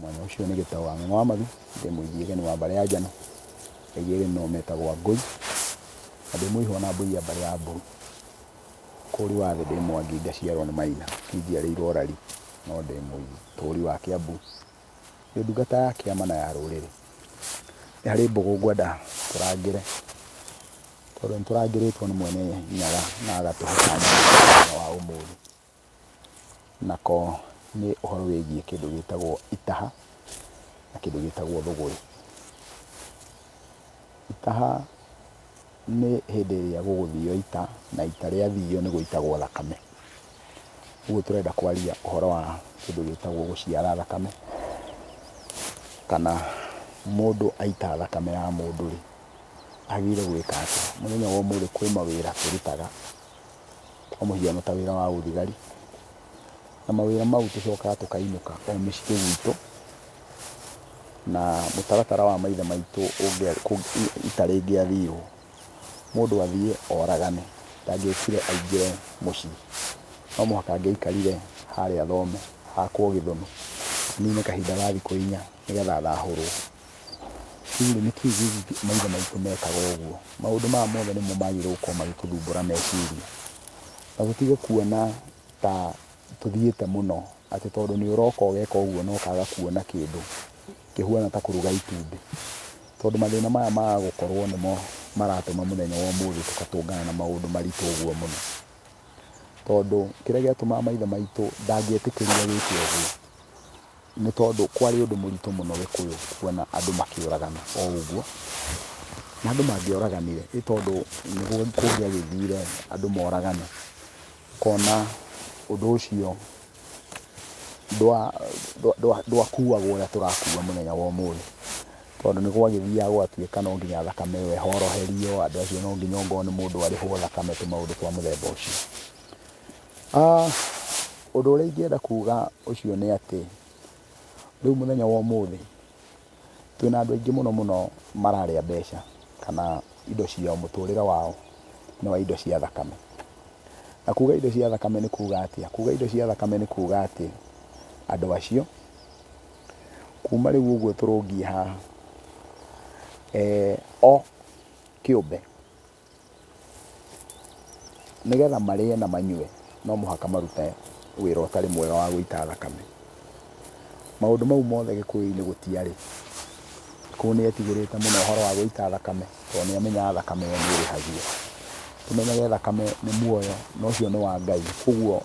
Mwanya ũcio nĩ gĩtaũ wa Ng'eno wa Mathu, ndĩ mũigi wa mbarĩ ya Njano, igĩrĩ no metagwo Ngũi, na ndĩ mũihũ na mbũi ya mbarĩ ya Mburu. Kũri wa thĩ ndĩ Mwangi ngaciarwo nĩ Maina, njiarĩirwo Rari, no ndĩ mũigi tũũri wa Kĩambu, ndĩ ndungata ya kĩama na ya rũrĩrĩ. Nĩ harĩ mbũgũ ngwenda tũrangĩre, tondũ nĩ tũrangĩrĩtwo nĩ Mwene Nyaga na agatũhe kanya wa ũmũthĩ. Nako nĩ ũhoro wĩgiĩ kĩndũ gĩtagwo itaha na kĩndũ gĩtagwo thũgũrĩ. Itaha nĩ hĩndĩ ĩrĩa gũgũthio ita, na ita rĩathio nĩ gũitagwo thakame. Ũguo tũrenda kwaria ũhoro wa kĩndũ gĩtagwo gũciara thakame, kana mũndũ aita thakame ya mũndũ rĩ, agĩrĩire gwĩka atĩa. Mũthenya wa ũmũthĩ kwĩ mawĩra tũrutaga, kwa mũhiano ta wĩra wa ũthigari, na mawĩra mau tũcokaga tũkainũka o mĩciĩ gwitũ, na mũtaratara wa maithe maitũ ita rĩngĩathirwo, mũndũ athiĩ oragane, ndangĩokire aingĩre mũciĩ, no mũhaka angĩaikarire harĩa Thome, hakwo Gĩthũnũ, anine kahinda ga thikũ 4 nĩgetha athahũrwo. Rĩu nĩ kĩĩ maithe maitũ mekaga ũguo? Maũndũ maya mothe nĩmo magĩrĩirwo gũkorwo magĩtũthumbũra meciria, na tũtige kuona ta tũthiĩte mũno, atĩ tondũ nĩ ũroka ũgeka ũguo na ũkaga kuona kĩndũ kĩhuana ta kũruga itumbĩ. Tondũ mathĩna maya maga gũkorwo nĩmo maratũma mũthenya wa ũmũthĩ tũgatũngana na maũndũ maritũ ũguo mũno. Tondũ kĩrĩa gĩatũmaga maithe maitũ ndangĩetĩkĩria wĩke ũguo, nĩ tondũ kwarĩ ũndũ mũritũ mũno Gĩkũyũ kuona andũ makĩũragana o ũguo. Na andũ mangĩoraganire, nĩ tondũ nĩguo kũngĩagĩthire andũ moragane, ũkona ũndũ ũcio ndwakuagwo ũrĩa tũrakua mũthenya wa ũmũthĩ. Tondũ nĩ gwagĩthiaga gwatuĩka no nginya thakame ĩyo ĩhoroherio, andũ acio no nginya ongorwo nĩ mũndũ arĩhwo thakame, tũmaũndũ twa mũthemba ũcio. Ũndũ ũrĩa ingĩenda kuga ũcio nĩ atĩ, rĩu mũthenya wa ũmũthĩ twĩna andũ aingĩ mũno mũno mararĩa mbeca, kana indo ciao, mũtũrĩre wao nĩ wa indo cia thakame. Na kuga indo cia thakame nĩ kuga atĩa? Kuga indo cia thakame nĩ kuga atĩ andũ acio kuma rĩu ũguo tũrũngiĩ haha, o kĩũmbe nĩgetha marĩe na manyue no mũhaka marute wĩra ũtarĩ mwega wa gũita thakame. Maũndũ mau mothe Gĩkũyũ-inĩ gũtiarĩ. Gĩkũyũ nĩ etigĩrĩte mũno ũhoro wa gũita thakame, tondũ nĩ amenyaga thakame ĩyo nĩ ĩrĩhagio. Tũmenyage thakame nĩ muoyo, na ũcio nĩ wa Ngai. Koguo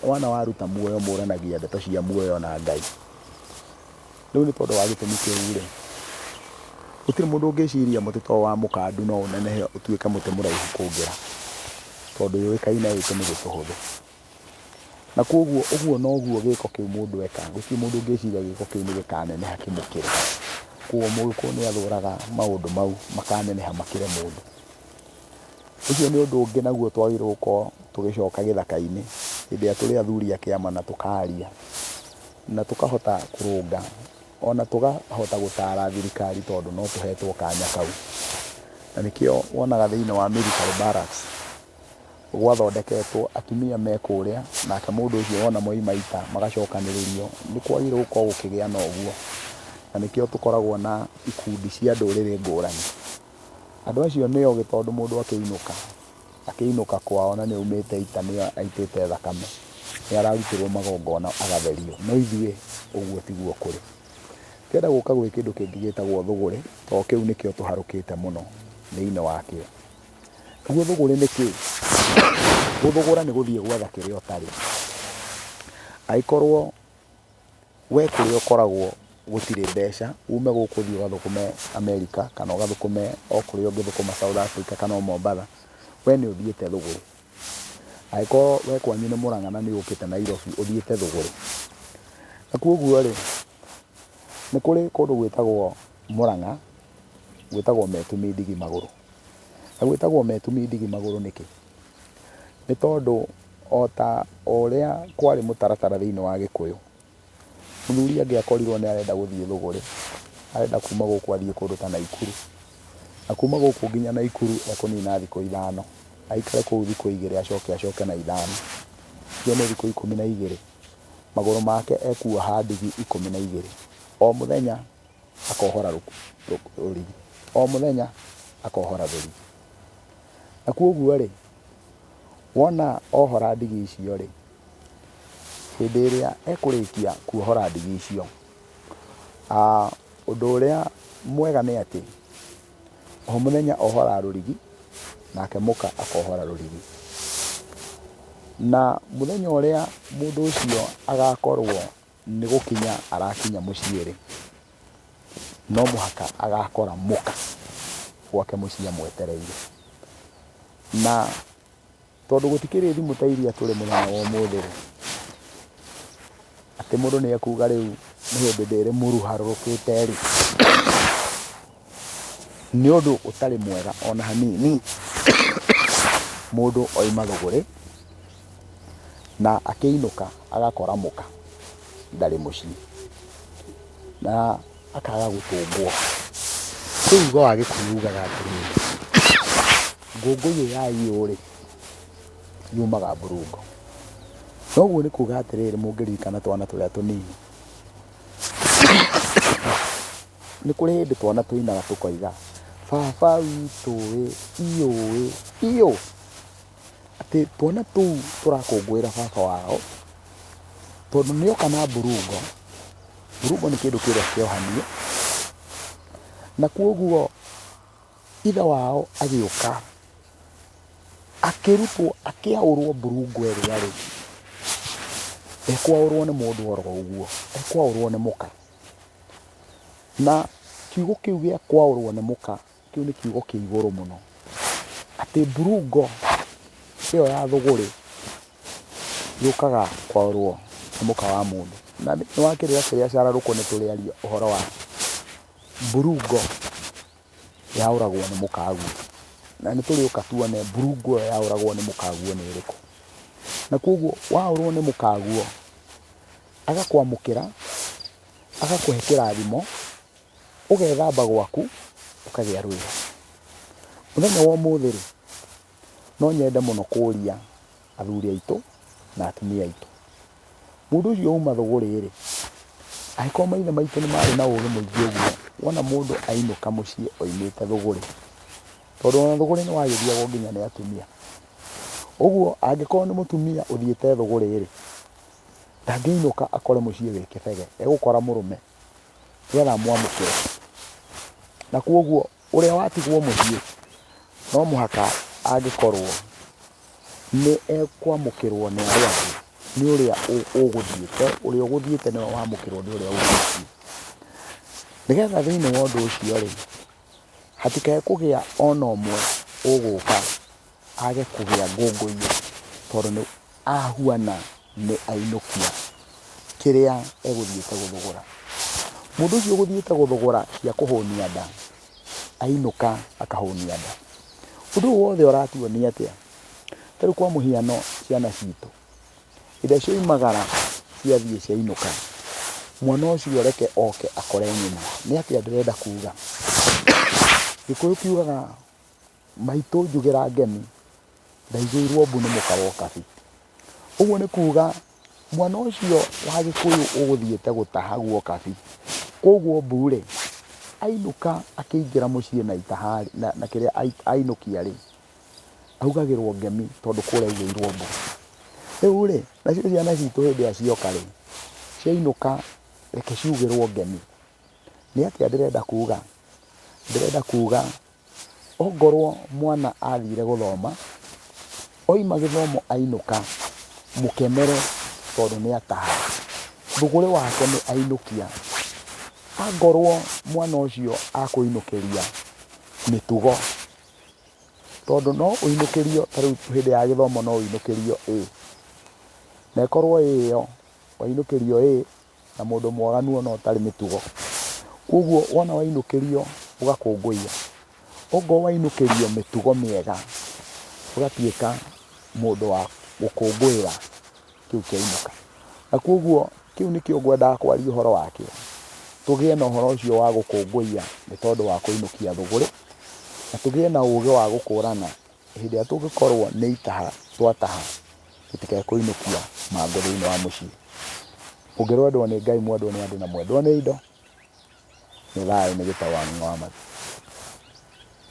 wana waruta muoyo mũranagia ndeto cia muoyo na Ngai. Rĩu nĩ tondũ wa gĩtũmi kĩu rĩ, gũtirĩ mũndũ ũngĩciria mũtĩ to wa mũkandu no ũnenehe ũtuĩke mũtĩ mũraihu kũngĩra, tondũ yũĩkaine witũ nĩ gĩtũhũthũ. Na koguo ũguo noguo gĩko kĩu mũndũ eka, gũtirĩ mũndũ ũngĩciria gĩko kĩu nĩ gĩkaneneha kĩmũkĩre. Koguo Mũgĩkũyũ nĩ athũraga maũndũ mau makaneneha makĩre mũndũ. Ũcio nĩ ũndũ ũngĩ naguo twagĩrĩirwo gũkorwo tũgĩcoka gĩthaka-inĩ hĩndĩ ĩrĩa tũrĩ athuri a kĩama na tũkaria, na tũkahota kũrũnga, ona tũkahota gũtara thirikari, tondũ no tũhetwo kanya kau. Na nĩkĩo wonaga thĩinĩ wa military barracks gwathondeketwo atumia me kũrĩa, nake mũndũ ũcio wona moima ita magacokanĩrĩrio, nĩ kwagĩrĩirwo gũkorwo gũkĩgĩa na ũguo. Na nĩkĩo tũkoragwo na ikundi cia ndũrĩrĩ ngũrani. Andũ acio nĩo tondũ mũndũ akĩinũka kwao na nĩ aumĩte ita, nĩ aitĩte thakame, nĩ ararutĩrwo magongona agatherio. No ithuĩ ũguo tiguo kũrĩ. Tũrenda gũka gwĩ kĩndũ kĩngĩ gĩtagwo thũgũrĩ, tondũ kĩu nĩkĩo tũharũkĩte mũno thĩinĩ wakĩo. Naguo thũgũrĩ nĩ kĩĩ? Gũthũgũra nĩ gũthiĩ gwetha kĩrĩa ũtarĩ. Angĩkorwo we kũrĩa ũkoragwo gũtirĩ mbeca, ume gũkũ ũthiĩ ũgathũkũme Amerika, kana ũgathũkũme o kũrĩa ũngĩthũkũma South Africa kana o Mombatha, we nĩ ũthiĩte thũgũrĩ. Angĩkorwo we kwanyu nĩ Mũrang'a na nĩ ũkĩte Nairobi, ũthiĩte thũgũrĩ. Na koguo rĩ, nĩ kũrĩ kũndũ gwĩtagwo Mũrang'a, gwĩtagwo Metumi Ndigi Magũrũ. Na gwĩtagwo Metumi Ndigi Magũrũ nĩkĩ? Nĩ tondũ o ta ũrĩa kwarĩ mũtaratara thĩinĩ wa Gĩkũyũ, mũthuri angĩakorirwo nĩ arenda gũthiĩ thũgũrĩ, arenda kuma gũkũ athiĩ kũndũ ta Naikuru, na kuma gũkũ nginya Naikuru ekũnina thikũ 5, aikare kũu thikũ 2 acoke na 5, icio nĩ thikũ 12. Magũrũ make ekuoha ndigi 12. o muthenya akohora rũrigi, o muthenya akohora rũrigi. Na kuoguo rĩ, wona ohora ndigi icio rĩ, hĩndĩ ĩrĩa ekũrĩkia kuohora ndigi icio, ũndũ ũrĩa mwega nĩ atĩ o muthenya ohora rũrigi, nake mũka akohora rũrigi. Na muthenya ũrĩa mũndũ ũcio agakorwo nĩ gũkinya arakinya mũciĩ rĩ, no mũhaka agakora mũka gwake mũciĩ amwetereire. Na tondũ gũtikĩrĩ thimũ ta iria tũrĩ mũthenya wa ũmũthĩ rĩ, atĩ mũndũ nĩ ekuga rĩu nĩ hĩndĩ ndĩrĩ mũruharũrũkĩte rĩ, nĩ ũndũ ũtarĩ mwega ona hanini mũndũ oima thũgũrĩ na akĩinũka agakora mũka ndarĩ mũciĩ na akaga gũtũngwo. Rĩu uga wa Gĩkũyũ ugaga atĩrĩrĩ, ngũngũiyũ ya iyũ rĩ, yumaga mburungo. Noguo nĩ kuga atĩrĩrĩ, mũngĩririkana twana tũrĩa tũnini, nĩ kũrĩ hĩndĩ twana tũinaga tũkoiga baba witũ ĩ, iyũ ĩ, iyũ. Atĩ twana tũu tũrakũngũĩra baba wao tondũ nĩoka na mburungo. Mburungo nĩ kĩndũ kĩrĩa kĩohanie, na kuoguo ithe wao agĩũka akĩrutwo akĩaũrwo mburungo ĩrĩa rĩ, ekwaũrwo nĩ mũndũ oro ũguo, ekwaũrwo nĩ mũka. Na kiugo kĩu gĩa kwaũrwo nĩ mũka, kĩu nĩ kiugo kĩa igũrũ mũno. Atĩ mburungo ĩyo ya thũgũrĩ yũkaga kwaũrwo nĩ mũka wa mũndũ. Na nĩ wakĩrĩra kĩrĩa cararũkũ nĩ tũrĩaria ũhoro wa mburungo yaũragwo nĩ mũkaguo. Na nĩ tũrĩũka tuone mburungo ĩyo yaũragwo nĩ mũkaguo nĩ ĩrĩkũ. Na kuoguo waũrwo nĩ mũkaguo, agakwamũkĩra, agakũhe kĩrathimo, ũgethamba gwaku, ũkagĩa rwĩga. Mũthenya wa ũmũthĩ rĩ, no nyende mũno kũria athuri aitũ na atumia aitũ, mũndũ ũcio uma thũgũrĩ rĩ, angĩkorwo maithe maitũ nĩ marĩ na ũũgĩ mũingĩ ũguo, wona mũndũ ainũka mũciĩ oimĩte thũgũrĩ, tondũ ona thũgũrĩ nĩ wagĩthiagwo nginya nĩ atumia. Ũguo angĩkorwo nĩ mũtumia ũthiĩte thũgũrĩ rĩ, ndangĩinũka akore mũciĩ wĩ kĩbege, egũkora mũrũme nĩgetha amwamũkĩre. Na kuoguo ũrĩa watigwo mũciĩ no mũhaka angĩkorwo nĩ ekwamũkĩrwo nĩ arĩa angĩ, nĩ ũrĩa ũgũthiĩte, ũrĩa ũgũthiĩte nĩwe wamũkĩrwo nĩ ũrĩa ũgũthiĩ. Nĩgetha thĩinĩ wa ũndũ ũcio rĩ, hatikae kũgĩa ona ũmwe ũgũka age kũgĩa ngũngũiyo tondũ nĩ ahuana nĩ ainũkia kĩrĩa egũthiĩte gũthũgũra. Mũndũ ũcio ũgũthiĩte gũthũgũra cia kũhũnia nda, ainũka akahũnia nda. Ũndũ ũyũ wothe ũratuonia atĩa? Tarĩu kwa mũhiano ciana citũ, hĩndĩ ĩrĩa cioimagara ciathiĩ ciainũka, mwana ũcio reke oke akore nyina. Nĩ atĩa ndĩrenda kuga? Gĩkũyũ kiugaga maitũ njugĩra ngemi, ndaigĩirwo mbu nĩ mũka wa ũkabi. Ũguo nĩ kuga mwana ũcio wa Gĩkũyũ ũgũthiĩte gũtaha gwa ũkabi, koguo mbu rĩ, ainũka akĩingĩra mũciĩ na itaha na kĩrĩa ainũkia rĩ, augagĩrwo ngemi tondũ kũrĩa aigĩirwo mbu. Rĩu rĩ, nacio ciana citũ hĩndĩ ĩrĩa cioka rĩ, ciainũka reke ciugĩrwo ngemi. Nĩ atĩa ndĩrenda kuga? Ndĩrenda kuga ongorwo mwana athire gũthoma, oima gĩthomo ainũka, mũkenere tondũ nĩ ataha. Thũgũrĩ wake nĩ ainũkia. Angorwo mwana ũcio akũinũkĩria mĩtugo, tondũ no ũinũkĩrio, tarĩu hĩndĩ ya gĩthomo no ũinũkĩrio A, na ĩkorwo A ĩyo wainũkĩrio A na mũndũ mwaganu ona ũtarĩ mĩtugo. Koguo wona wainũkĩrio ũgakũngũiya, ongorwo wainũkĩrio mĩtugo mĩega ũgatuĩka mũndũ wa gũkũngũĩra kĩu kĩainũka. Na koguo kĩu nĩkĩo ngwendaga kwaria ũhoro wakĩo, tũgĩe na ũhoro ũcio wa gũkũngũiya nĩ tondũ wa kũinũkia thũgũrĩ, na tũgĩe na ũũgĩ wa gũkũrana hĩndĩ ĩrĩa tũngĩkorwo nĩ itaha twataha, tũtikae kũinũkia mangũ thĩinĩ wa mũciĩ. Ũngĩrwendwo nĩ Ngai, mwendwo nĩ andũ na mwendwo nĩ indo. nĩ thayũ nĩ gĩtaũ wa matu.